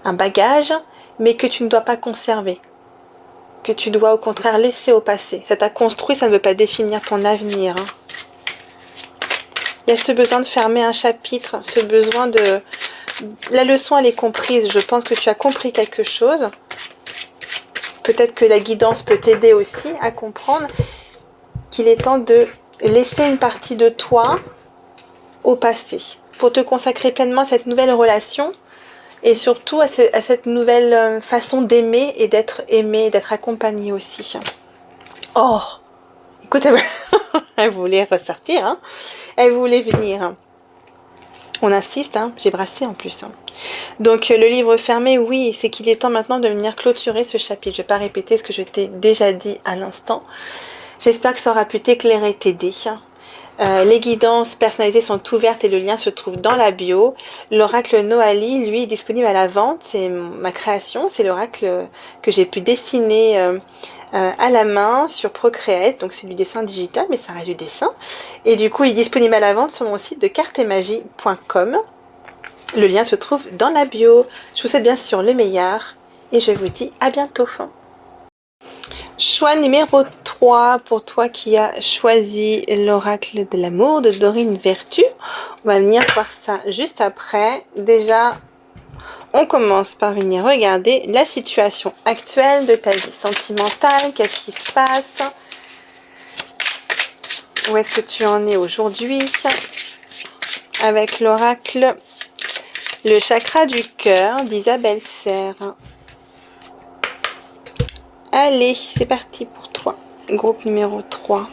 un bagage, mais que tu ne dois pas conserver, que tu dois au contraire laisser au passé. Ça t'a construit, ça ne veut pas définir ton avenir, hein. Il y a ce besoin de fermer un chapitre, ce besoin de... La leçon, elle est comprise. Je pense que tu as compris quelque chose. Peut-être que la guidance peut t'aider aussi à comprendre qu'il est temps de laisser une partie de toi au passé, pour te consacrer pleinement à cette nouvelle relation et surtout à cette nouvelle façon d'aimer et d'être aimé, d'être accompagné aussi. Oh, écoute, elle voulait ressortir, hein. Elle voulait venir. On insiste, hein. J'ai brassé en plus, hein. Donc le livre fermé, oui, c'est qu'il est temps maintenant de venir clôturer ce chapitre. Je ne vais pas répéter ce que je t'ai déjà dit à l'instant. J'espère que ça aura pu t'éclairer, t'aider. Les guidances personnalisées sont ouvertes et le lien se trouve dans la bio. L'oracle Noailly, lui, est disponible à la vente. C'est ma création, c'est l'oracle que j'ai pu dessiner à la main sur Procreate. Donc c'est du dessin digital, mais ça reste du dessin. Et du coup, il est disponible à la vente sur mon site de cartemagie.com. Le lien se trouve dans la bio. Je vous souhaite bien sûr le meilleur et je vous dis à bientôt. Choix numéro 3 pour toi qui as choisi l'oracle de l'amour de Dorine Vertu. On va venir voir ça juste après. Déjà, on commence par venir regarder la situation actuelle de ta vie sentimentale. Qu'est-ce qui se passe? Où est-ce que tu en es aujourd'hui? Avec l'oracle, le chakra du cœur d'Isabelle Serre. Allez, c'est parti pour toi. Groupe numéro 3.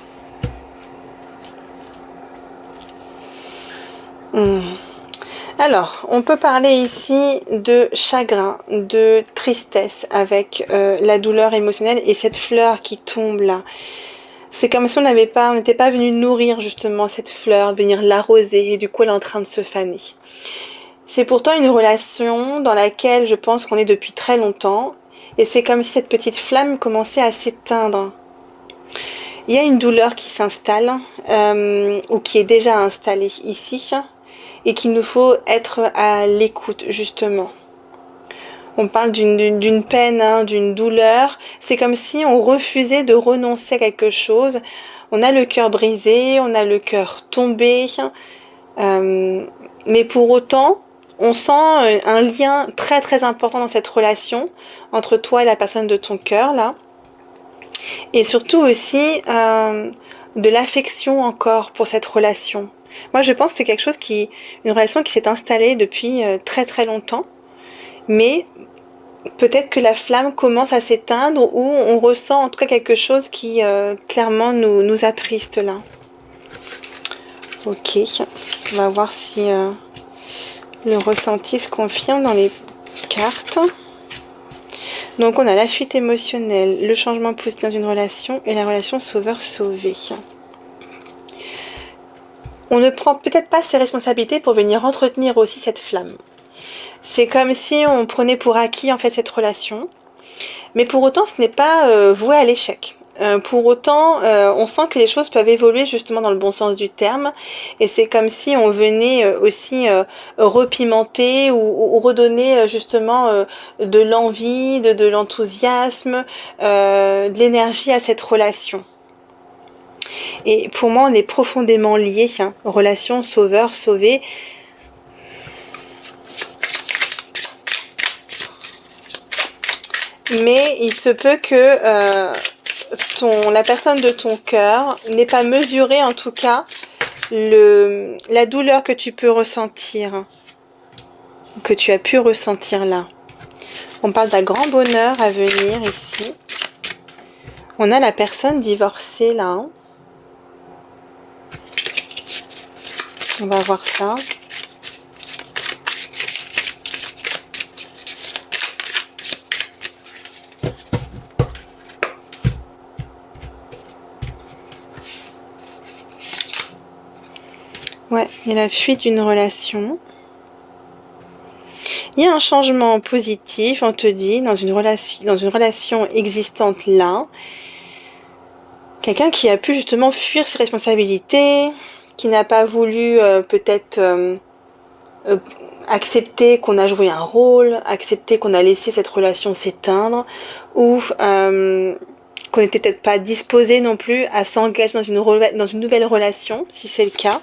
Alors, on peut parler ici de chagrin, de tristesse avec la douleur émotionnelle et cette fleur qui tombe là. C'est comme si on n'était pas venu nourrir justement cette fleur, venir l'arroser et du coup elle est en train de se faner. C'est pourtant une relation dans laquelle je pense qu'on est depuis très longtemps. Et c'est comme si cette petite flamme commençait à s'éteindre. Il y a une douleur qui s'installe, ou qui est déjà installée ici, et qu'il nous faut être à l'écoute, justement. On parle d'une peine, hein, d'une douleur. C'est comme si on refusait de renoncer à quelque chose. On a le cœur brisé, on a le cœur tombé, mais pour autant... On sent un lien très très important dans cette relation entre toi et la personne de ton cœur là. Et surtout aussi de l'affection encore pour cette relation. Moi je pense que c'est quelque chose une relation qui s'est installée depuis très très longtemps. Mais peut-être que la flamme commence à s'éteindre ou on ressent en tout cas quelque chose qui clairement nous attriste là. Ok, on va voir si le ressenti se confirme dans les cartes. Donc on a la fuite émotionnelle, le changement positif dans une relation et la relation sauveur-sauvé. On ne prend peut-être pas ses responsabilités pour venir entretenir aussi cette flamme. C'est comme si on prenait pour acquis en fait cette relation, mais pour autant ce n'est pas voué à l'échec. Pour autant, on sent que les choses peuvent évoluer justement dans le bon sens du terme, et c'est comme si on venait aussi repimenter ou redonner justement de l'envie, de l'enthousiasme, de l'énergie à cette relation. Et pour moi, on est profondément liés, hein, relation sauveur-sauvé. Mais il se peut que la personne de ton cœur n'ait pas mesuré en tout cas la douleur que tu peux ressentir, que tu as pu ressentir là. On parle d'un grand bonheur à venir ici. On a la personne divorcée là. Hein. On va voir ça. Ouais, il y a la fuite d'une relation. Il y a un changement positif, on te dit, dans une relation existante là. Quelqu'un qui a pu justement fuir ses responsabilités, qui n'a pas voulu peut-être accepter qu'on a joué un rôle, accepter qu'on a laissé cette relation s'éteindre, ou qu'on n'était peut-être pas disposé non plus à s'engager dans une nouvelle relation, si c'est le cas.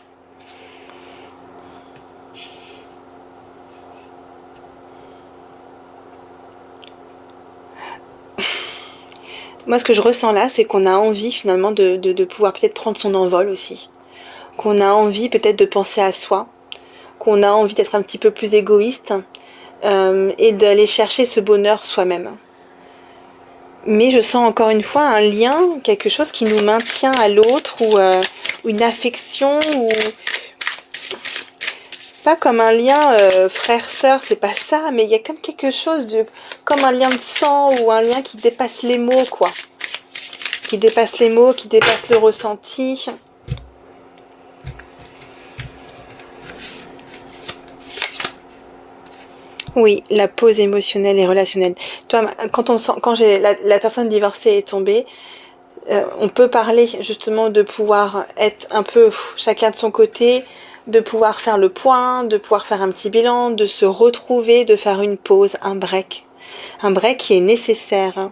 Moi, ce que je ressens là, c'est qu'on a envie finalement de pouvoir peut-être prendre son envol aussi. Qu'on a envie peut-être de penser à soi, qu'on a envie d'être un petit peu plus égoïste et d'aller chercher ce bonheur soi-même. Mais je sens encore une fois un lien, quelque chose qui nous maintient à l'autre ou une affection ou pas comme un lien frère-sœur, c'est pas ça, mais il y a comme quelque chose comme un lien de sang ou un lien qui dépasse les mots, quoi. Qui dépasse les mots, qui dépasse le ressenti. Oui, la pause émotionnelle et relationnelle. Toi, quand la personne divorcée est tombée, on peut parler justement de pouvoir être un peu chacun de son côté, de pouvoir faire le point, de pouvoir faire un petit bilan, de se retrouver, de faire une pause, un break. Un break qui est nécessaire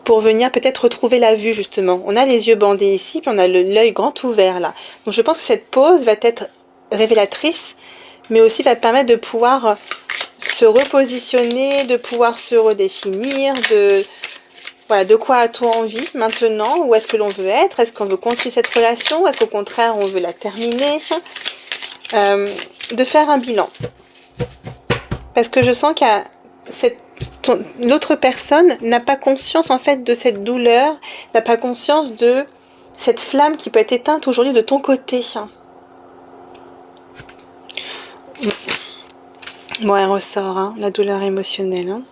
pour venir peut-être retrouver la vue justement. On a les yeux bandés ici, puis on a l'œil grand ouvert là. Donc je pense que cette pause va être révélatrice, mais aussi va permettre de pouvoir se repositionner, de pouvoir se redéfinir, voilà, de quoi a-t-on envie maintenant? Où est-ce que l'on veut être? Est-ce qu'on veut continuer cette relation? Est-ce qu'au contraire, on veut la terminer? De faire un bilan. Parce que je sens qu'il y a l'autre personne n'a pas conscience en fait de cette douleur, n'a pas conscience de cette flamme qui peut être éteinte aujourd'hui de ton côté. Bon, elle ressort, hein, la douleur émotionnelle. Hein.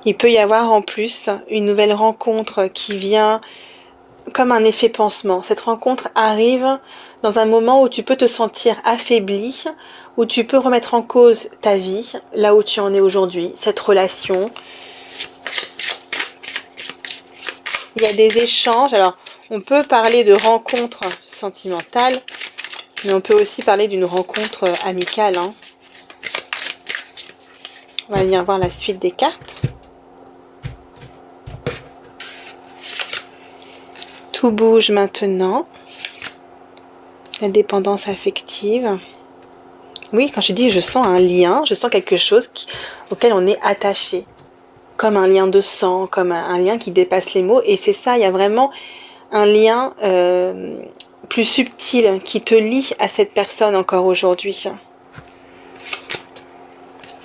Il peut y avoir en plus une nouvelle rencontre qui vient comme un effet pansement. Cette rencontre arrive dans un moment où tu peux te sentir affaibli, où tu peux remettre en cause ta vie, là où tu en es aujourd'hui, cette relation. Il y a des échanges. Alors, on peut parler de rencontre sentimentale, mais on peut aussi parler d'une rencontre amicale. Hein. On va venir voir la suite des cartes. Tout bouge maintenant. La dépendance affective. Oui, quand je dis je sens un lien, je sens quelque chose auquel on est attaché. Comme un lien de sang, comme un lien qui dépasse les mots. Et c'est ça, il y a vraiment un lien plus subtil qui te lie à cette personne encore aujourd'hui.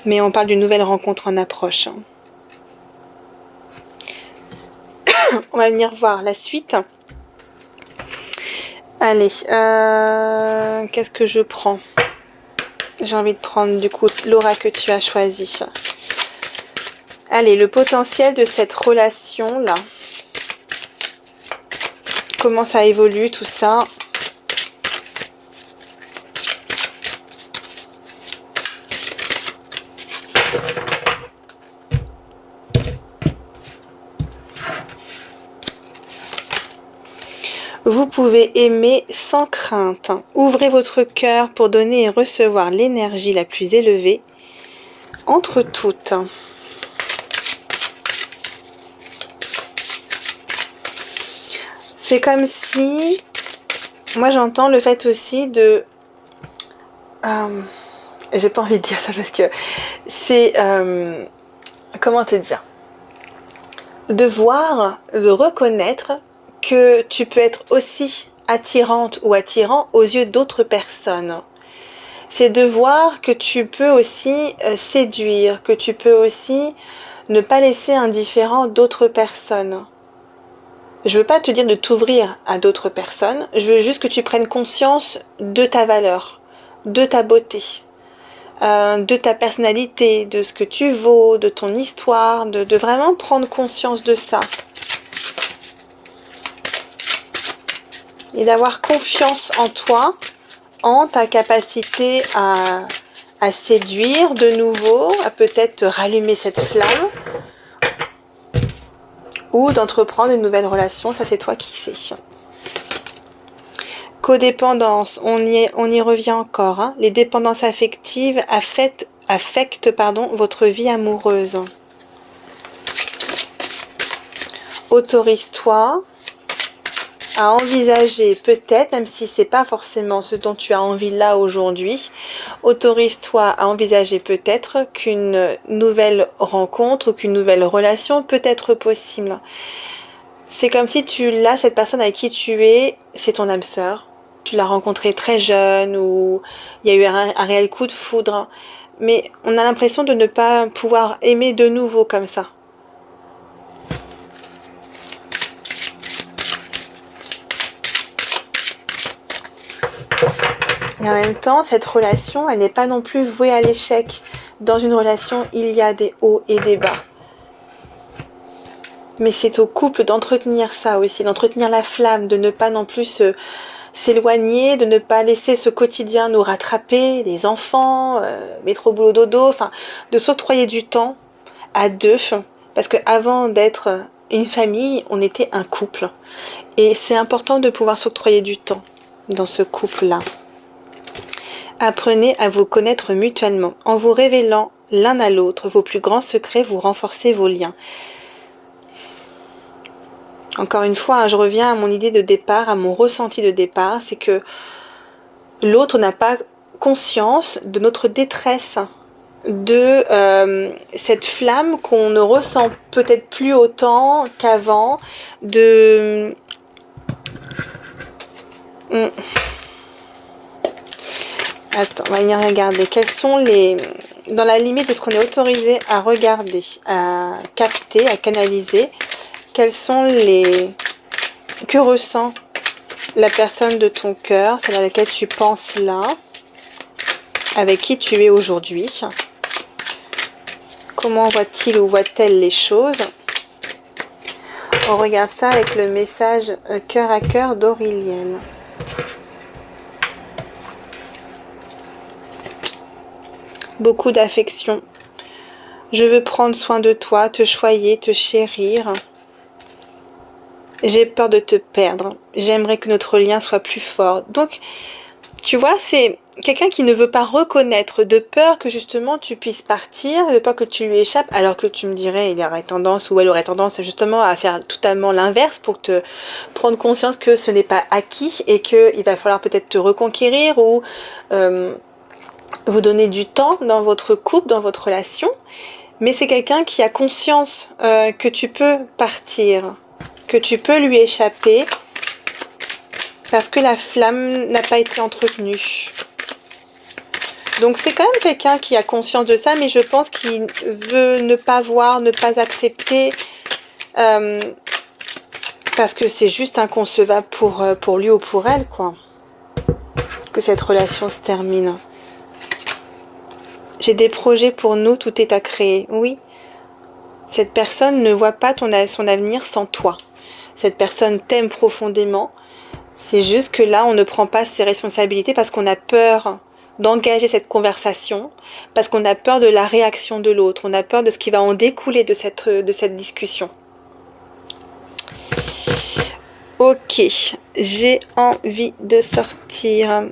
Mais on parle d'une nouvelle rencontre en approche. On va venir voir la suite. Allez, qu'est-ce que je prends? J'ai envie de prendre du coup l'aura que tu as choisi. Allez, le potentiel de cette relation-là. Comment ça évolue tout ça? Vous pouvez aimer sans crainte. Ouvrez votre cœur pour donner et recevoir l'énergie la plus élevée entre toutes. C'est comme si, moi j'entends le fait aussi de... j'ai pas envie de dire ça parce que c'est... comment te dire? De voir, de reconnaître que tu peux être aussi attirante ou attirant aux yeux d'autres personnes. C'est de voir que tu peux aussi séduire, que tu peux aussi ne pas laisser indifférent d'autres personnes. Je veux pas te dire de t'ouvrir à d'autres personnes, je veux juste que tu prennes conscience de ta valeur, de ta beauté, de ta personnalité, de ce que tu vaux, de ton histoire, de vraiment prendre conscience de ça. Et d'avoir confiance en toi, en ta capacité à séduire de nouveau, à peut-être rallumer cette flamme, ou d'entreprendre une nouvelle relation, ça c'est toi qui sais. Codépendance, on y revient encore. Hein. Les dépendances affectives affectent votre vie amoureuse. Autorise-toi à envisager peut-être, même si c'est pas forcément ce dont tu as envie là aujourd'hui, autorise-toi à envisager peut-être qu'une nouvelle rencontre ou qu'une nouvelle relation peut être possible. C'est comme si cette personne avec qui tu es, c'est ton âme sœur. Tu l'as rencontrée très jeune ou il y a eu un réel coup de foudre. Mais on a l'impression de ne pas pouvoir aimer de nouveau comme ça. Et en même temps, cette relation, elle n'est pas non plus vouée à l'échec. Dans une relation, il y a des hauts et des bas. Mais c'est au couple d'entretenir ça aussi, d'entretenir la flamme, de ne pas non plus s'éloigner, de ne pas laisser ce quotidien nous rattraper, les enfants, métro boulot dodo, enfin, de s'octroyer du temps à deux. Parce qu'avant d'être une famille, on était un couple. Et c'est important de pouvoir s'octroyer du temps dans ce couple-là. Apprenez à vous connaître mutuellement. En vous révélant l'un à l'autre vos plus grands secrets, vous renforcez vos liens. Encore une fois, je reviens à mon idée de départ, à mon ressenti de départ, c'est que l'autre n'a pas conscience de notre détresse, de cette flamme qu'on ne ressent peut-être plus autant qu'avant, de... Attends, on va venir regarder. Quels sont les... Dans la limite de ce qu'on est autorisé à regarder, à capter, à canaliser, quels sont les... Que ressent la personne de ton cœur, celle à laquelle tu penses là, avec qui tu es aujourd'hui? Comment voit-il ou voit-elle les choses? On regarde ça avec le message cœur à cœur d'Aurilienne. Beaucoup d'affection. Je veux prendre soin de toi, te choyer, te chérir. J'ai peur de te perdre. J'aimerais que notre lien soit plus fort. Donc, tu vois, c'est quelqu'un qui ne veut pas reconnaître, de peur que justement tu puisses partir, de peur que tu lui échappes, alors que tu me dirais, il aurait tendance ou elle aurait tendance justement à faire totalement l'inverse pour te prendre conscience que ce n'est pas acquis et qu'il va falloir peut-être te reconquérir ou vous donner du temps dans votre couple, dans votre relation. Mais c'est quelqu'un qui a conscience que tu peux partir, que tu peux lui échapper parce que la flamme n'a pas été entretenue. Donc c'est quand même quelqu'un qui a conscience de ça, mais je pense qu'il veut ne pas voir, ne pas accepter Parce que c'est juste inconcevable pour lui ou pour elle, quoi. Que cette relation se termine. J'ai des projets pour nous, tout est à créer. Oui. Cette personne ne voit pas son avenir sans toi. Cette personne t'aime profondément. C'est juste que là, on ne prend pas ses responsabilités parce qu'on a peur d'engager cette conversation, parce qu'on a peur de la réaction de l'autre, on a peur de ce qui va en découler de cette discussion. Ok, j'ai envie de sortir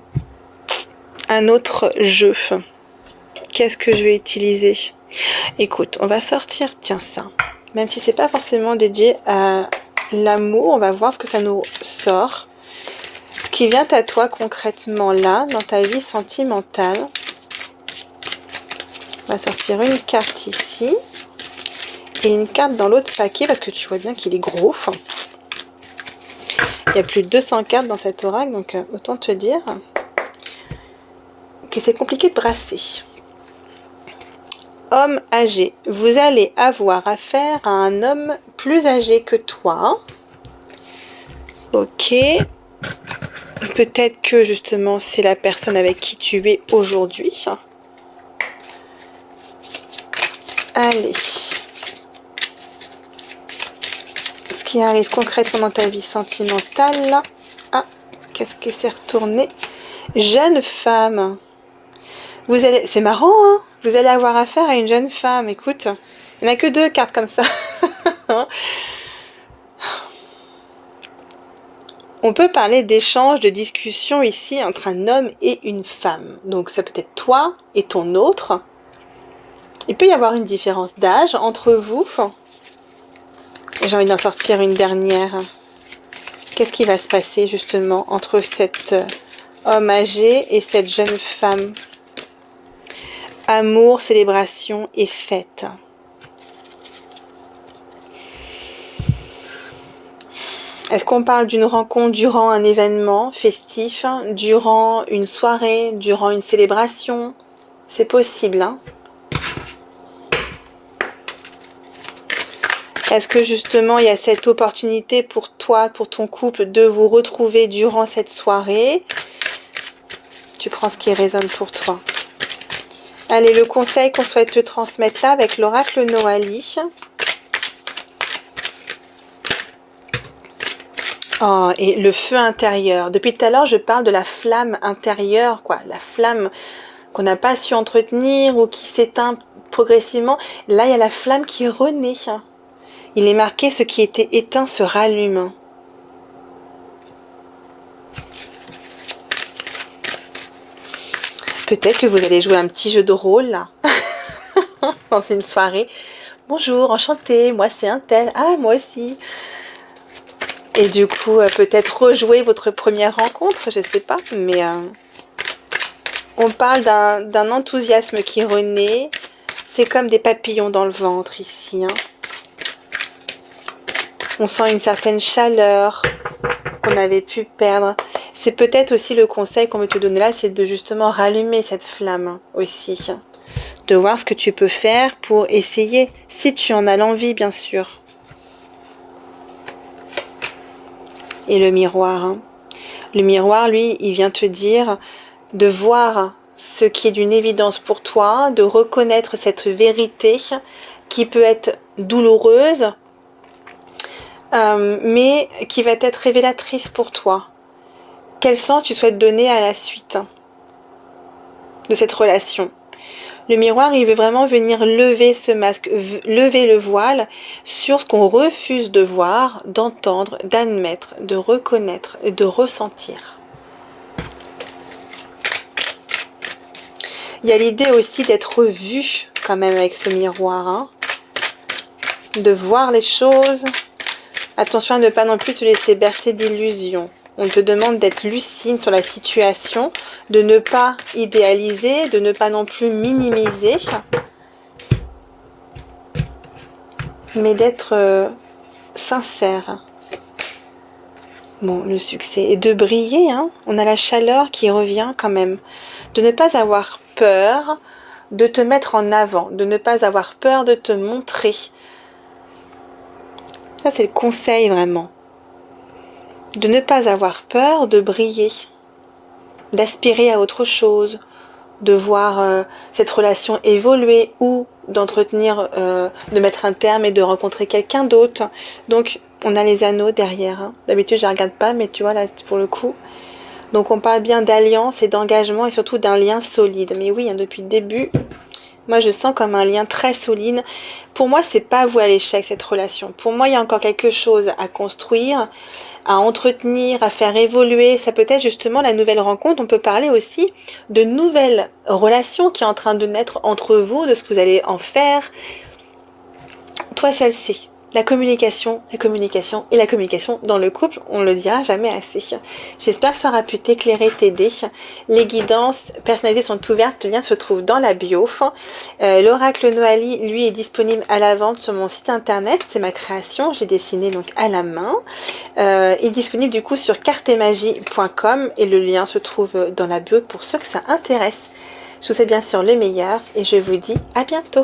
un autre jeu. Qu'est-ce que je vais utiliser? Écoute, on va sortir, tiens ça. Même si c'est pas forcément dédié à l'amour, on va voir ce que ça nous sort. Ce qui vient à toi concrètement là, dans ta vie sentimentale. On va sortir une carte ici. Et une carte dans l'autre paquet, parce que tu vois bien qu'il est gros. Il y a plus de 200 cartes dans cet oracle, donc autant te dire que c'est compliqué de brasser. Homme âgé. Vous allez avoir affaire à un homme plus âgé que toi. Ok. Peut-être que justement c'est la personne avec qui tu es aujourd'hui. Allez. Ce qui arrive concrètement dans ta vie sentimentale. Ah, qu'est-ce que c'est retourné? Jeune femme. Vous allez, c'est marrant, hein? Vous allez avoir affaire à une jeune femme. Écoute, il n'y en a que 2 cartes comme ça. On peut parler d'échange, de discussion ici entre un homme et une femme. Donc ça peut être toi et ton autre. Il peut y avoir une différence d'âge entre vous. J'ai envie d'en sortir une dernière. Qu'est-ce qui va se passer justement entre cet homme âgé et cette jeune femme? Amour, célébration et fête. Est-ce qu'on parle d'une rencontre durant un événement festif, durant une soirée, durant une célébration? C'est possible, hein? Est-ce que justement il y a cette opportunité pour toi, pour ton couple, de vous retrouver durant cette soirée? Tu prends ce qui résonne pour toi. Allez, le conseil qu'on souhaite te transmettre là avec l'oracle Noali. Oh, et le feu intérieur. Depuis tout à l'heure, je parle de la flamme intérieure, quoi. La flamme qu'on n'a pas su entretenir ou qui s'éteint progressivement. Là, il y a la flamme qui renaît. Il est marqué, ce qui était éteint se rallume. Peut-être que vous allez jouer un petit jeu de rôle, là, dans une soirée. Bonjour, enchantée, moi c'est un tel. Ah, moi aussi. Et du coup, peut-être rejouer votre première rencontre, je sais pas. Mais on parle d'un enthousiasme qui renaît. C'est comme des papillons dans le ventre ici. Hein. On sent une certaine chaleur qu'on avait pu perdre. C'est peut-être aussi le conseil qu'on veut te donner là, c'est de justement rallumer cette flamme aussi. De voir ce que tu peux faire pour essayer, si tu en as l'envie bien sûr. Et le miroir. Hein. Le miroir, lui, il vient te dire de voir ce qui est d'une évidence pour toi, de reconnaître cette vérité qui peut être douloureuse, mais qui va être révélatrice pour toi. Quel sens tu souhaites donner à la suite de cette relation? Le miroir, il veut vraiment venir lever ce masque, lever le voile sur ce qu'on refuse de voir, d'entendre, d'admettre, de reconnaître et de ressentir. Il y a l'idée aussi d'être vu quand même avec ce miroir, hein, de voir les choses. Attention à ne pas non plus se laisser bercer d'illusions. On te demande d'être lucide sur la situation, de ne pas idéaliser, de ne pas non plus minimiser, mais d'être sincère. Bon, le succès. Et de briller, hein. On a la chaleur qui revient quand même. De ne pas avoir peur de te mettre en avant, de ne pas avoir peur de te montrer. Ça, c'est le conseil vraiment. de ne pas avoir peur de briller, d'aspirer à autre chose, de voir cette relation évoluer ou d'entretenir, de mettre un terme et de rencontrer quelqu'un d'autre. Donc on a les anneaux derrière, hein. D'habitude je ne regarde pas, mais tu vois là pour le coup. Donc on parle bien d'alliance et d'engagement et surtout d'un lien solide. Mais oui, hein, depuis le début, moi je sens comme un lien très solide. Pour moi c'est pas voué à l'échec cette relation. Pour moi il y a encore quelque chose à construire, à entretenir, à faire évoluer. Ça peut être justement la nouvelle rencontre. On peut parler aussi de nouvelles relations qui est en train de naître entre vous, de ce que vous allez en faire. Toi seul sais. La communication et la communication dans le couple, on le dira jamais assez. J'espère que ça aura pu t'éclairer, t'aider. Les guidances personnalisées sont ouvertes, le lien se trouve dans la bio. L'oracle Noali, lui, est disponible à la vente sur mon site internet, c'est ma création, je l'ai dessiné donc à la main. Il est disponible du coup sur cartemagie.com et le lien se trouve dans la bio pour ceux que ça intéresse. Je vous souhaite bien sûr le meilleur et je vous dis à bientôt.